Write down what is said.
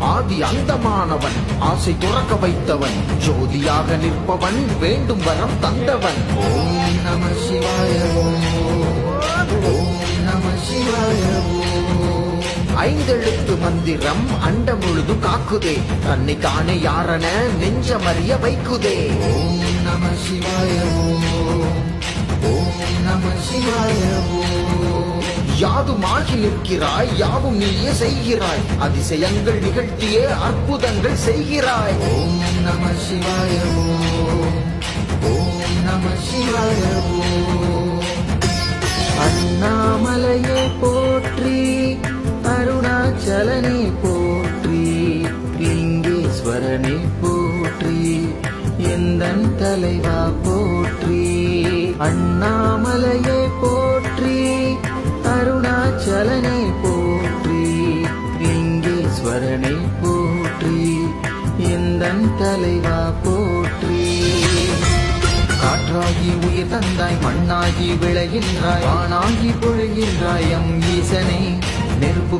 ஆதி அந்தமானவன் ஆசை துறக்க வைத்தவன் ஜோதியாக நிற்பவன் வேண்டும் வரம் தந்தவன். ஓம் நம சிவாய ஓம் நம சிவாய. ஐந்தெழுத்து மந்திரம் அண்ட முழுது காக்குதே, தன்னை தானே யாரன நெஞ்சமறிய வைக்குதே. ஓம் நம சிவாய ஓம் நம சிவாய. யாதுமாகி நிற்கிறாய், யாவும் நீயே செய்கிறாய், அதிசயங்கள் நிகழ்த்தியே அற்புதங்கள் செய்கிறாய். ஓம் நம சிவாய ஓம் நம சிவாய. அண்ணாமலையே போற்றி, அருணாச்சலனே போற்றி, லிங்கேஸ்வரனே போற்றி, எந்தன் தலைவா போற்றி. அண்ணாமலையே போற்றி, அருணாச்சலனே போற்றி, லிங்கேஸ்வரனே போற்றி, எந்தன் தலைவா போற்றி. காற்றாகி உயிர் தந்தாய், மண்ணாகி விளைகின்றாய், வானாகி பொழிகின்றாய் எம் ஈசனே. நெருப்பு